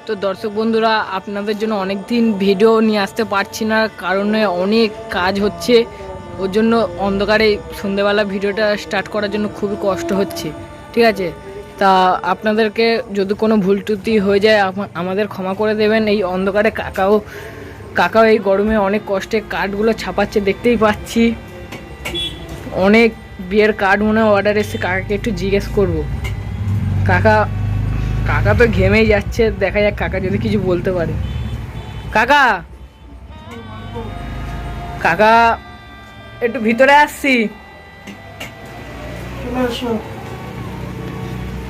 তো দর্শক বন্ধুরা, আপনাদের জন্য অনেক দিন ভিডিও নিয়ে আসতে পারছি না, কারণে অনেক কাজ হচ্ছে। ওর জন্য অন্ধকারে সন্ধ্যেবেলা ভিডিওটা স্টার্ট করার জন্য খুবই কষ্ট হচ্ছে, ঠিক আছে? তা আপনাদেরকে যদি কোনো ভুল ত্রুটি হয়ে যায় আমাদের ক্ষমা করে দেবেন। এই অন্ধকারে কাকাও এই গরমে অনেক কষ্টে কার্ডগুলো ছাপাচ্ছে, দেখতেই পাচ্ছি। অনেক বিয়ের কার্ড মনে অর্ডার এসে, কাকাকে একটু জিজ্ঞেস করব। কাকা তো ঘেমেই যাচ্ছে, দেখা যাক কাকা যদি কিছু বলতে পারে। কাকা কাকা একটু ভিতরে আসছি।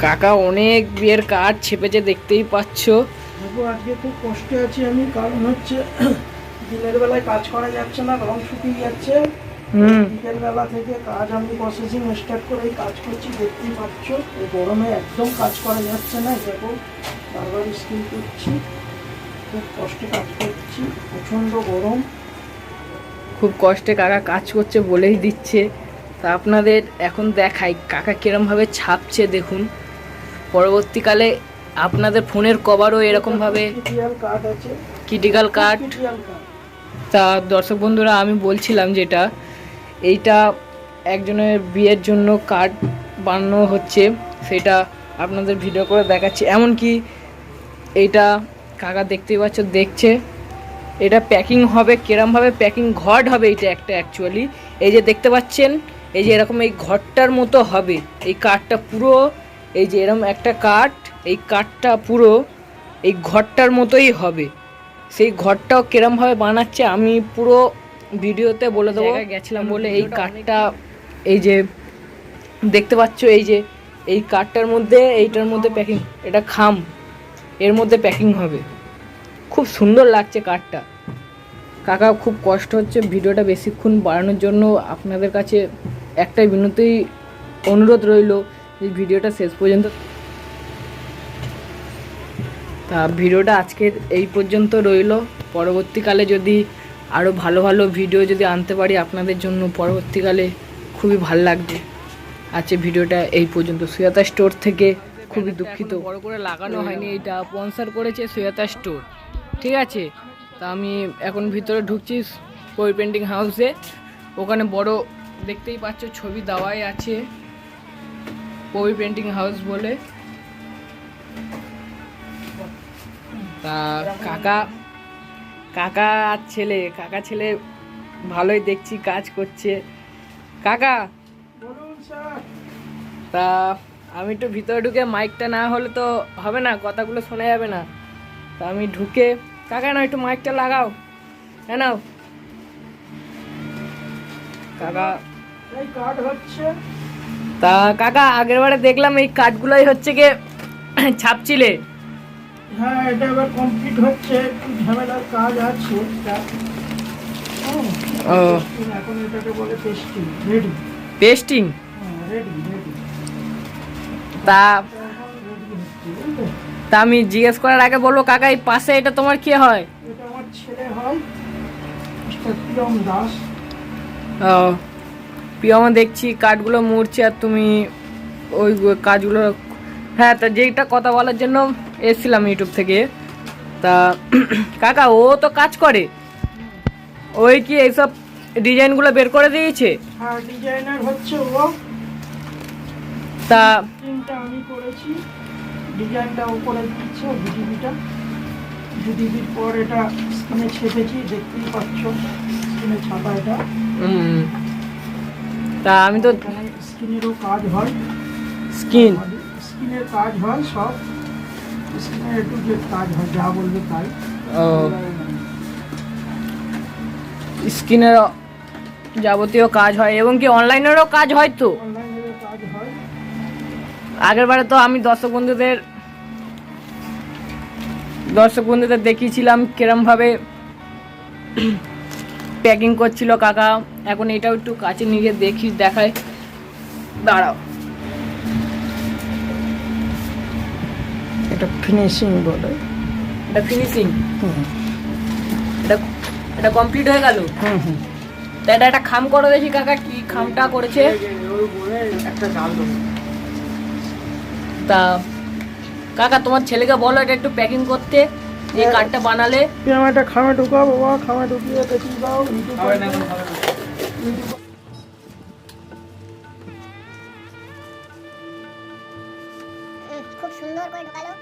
কাকা অনেক বিয়ের কার্ড ছেপেছে, দেখতেই পাচ্ছ। আজকে খুব কষ্টে আছি আমি, কারণ হচ্ছে দিনের বেলায় কাজ করা যাচ্ছে না, রং শুকিয়ে যাচ্ছে। বিকেল বেলা থেকে কাজ আমি প্রসেসিং স্টার্ট করে কাজ করছি, দেখতেই পাচ্ছ। এই গরমে একদম কাজ করা যাচ্ছে না, দেখো বারবার স্কিন করছি, খুব কষ্টে কাজ করছি, প্রচণ্ড গরম। খুব কষ্টে কাকা কাজ করছে বলেই দিচ্ছে। তা আপনাদের এখন দেখাই কাকা কিরমভাবে ছাপছে, দেখুন। পরবর্তীকালে আপনাদের ফোনের কভারও এরকমভাবে ক্রিটিক্যাল কার্ড। তা দর্শক বন্ধুরা, আমি বলছিলাম যেটা, এইটা একজনের বিয়ের জন্য কার্ড বানানো হচ্ছে, সেটা আপনাদের ভিডিও করে দেখাচ্ছি। এমনকি এইটা কাকা দেখতেই পাচ্ছ, দেখছে। এটা প্যাকিং হবে, কিরমভাবে প্যাকিং ঘট হবে এইটা একটা অ্যাকচুয়ালি। এই যে দেখতে পাচ্ছেন, এই যে এরকম এই ঘরটার মতো হবে এই কার্ডটা পুরো। এই যে এরকম একটা কার্ড, এই কার্ডটা পুরো এই ঘরটার মতোই হবে। সেই ঘরটাও কিরমভাবে বানাচ্ছে আমি পুরো ভিডিওতে বলে দেবো। গেছিলাম বলে এই কার্ডটা, এই যে দেখতে পাচ্ছ, এই যে এই কার্ডটার মধ্যে, এইটার মধ্যে প্যাকিং, এটা খাম, এর মধ্যে প্যাকিং হবে। খুব সুন্দর লাগছে কার্ডটা। কাকা খুব কষ্ট হচ্ছে ভিডিওটা বেশিক্ষণ বাড়ানোর জন্য। আপনাদের কাছে একটাই বিনতি, অনুরোধ রইল যে ভিডিওটা শেষ পর্যন্ত। তা ভিডিওটা আজকের এই পর্যন্ত রইল। পরবর্তীকালে যদি আরও ভালো ভালো ভিডিও যদি আনতে পারি আপনাদের জন্য, পরবর্তীকালে খুবই ভাল লাগবে। আজকে ভিডিওটা এই পর্যন্ত। সুজাতা স্টোর থেকে খুবই দুঃখিত, বড় করে লাগানো হয়নি। এটা স্পন্সর করেছে সুজাতা স্টোর, ঠিক আছে? তা আমি এখন ভিতরে ঢুকছি পপি পেন্টিং হাউসে। ওখানে বড় দেখতেই পাচ্ছ ছবি দেওয়াই আছে, পপি পেন্টিং হাউস বলে। তা কাকা আর কাকা ছেলে ভালোই দেখছি কাজ করছে। কাকা তা আমি একটু ভিতরে ঢুকে, মাইকটা না হলে তো হবে না, কথাগুলো শোনা যাবে না। তা আমি ঢুকে, কাকা না একটু মাইকটা লাগাও, হ্যাঁ নাও। কাকা এই কার্ড হচ্ছে, তা কাকা আগের বারে দেখলাম এই কার্ডগুলোই হচ্ছে গিয়ে ছাপছিলে। হ্যাঁ, এটা এবার কমপ্লিট হচ্ছে, একটু ঝামেলার কাজ আছে। এখন এটাকে বলে pasting ready. Pasting? Ready ready. তা আমি জিজ্ঞেস করার আগে বলবো, কাকা এই পাশে এটা তোমার কি হয়? এটা আমার ছেলে হয়, মিস্টার প্রিয়ম দাস। ও, প্রিয়ম দেখছি কার্ডগুলো মুড়ছে, আর তুমি ওই কাজগুলো। হ্যাঁ, তা যেইটা কথা বলার জন্য এসেছিলাম ইউটিউব থেকে। তা কাকা ও তো কাজ করে, ওই কি এইসব ডিজাইনগুলো বের করে দিয়েছে? হ্যাঁ, ডিজাইনার হচ্ছে ও। তা প্রিন্টটা আমি করেছি, ডিজাইনটা ও করে দিচ্ছে, ভিডিবির পর এটা স্ক্রিনে ছেপেছি, দেখতেই পাচ্ছ স্ক্রিনে ছাপা এটা। তা আমি তো স্ক্রিনেরও কাজ হয়, স্ক্রিনের কাজ হয়, সব স্ক্রিনের একটু যে কাজ হয়, যা বলবে তাই। ও, স্ক্রিনের যাবতীয় কাজ হয়, এবং কি অনলাইনেরও কাজ হয়? তো অনলাইনেরও কাজ হয়। আগের বারে তো আমি দর্শক বন্ধুদের দেখিয়েছিলাম কিরমভাবে প্যাকিং করছিল কাকা। এখন এটাও একটু কাছে নিয়ে দেখায়, দাঁড়াও। এটা ফিনিশিং বলে, এটা ফিনিশিং। এটা কমপ্লিট হয়ে গেল। তা এটা একটা খাম করে দেখি কাকা, কি খামটা করেছে। একটা জাল দেবো। তা কাকা তোমার ছেলেকে বলো এটা একটু প্যাকিং করতে, এই কার্ডটা বানালে। তুই আমার একটা খামে ঢুকাও বাবা, খামে ঢুকিয়ে দেখিয়ে দাও ইউটিউব। খুব সুন্দর করে ঢোকালো।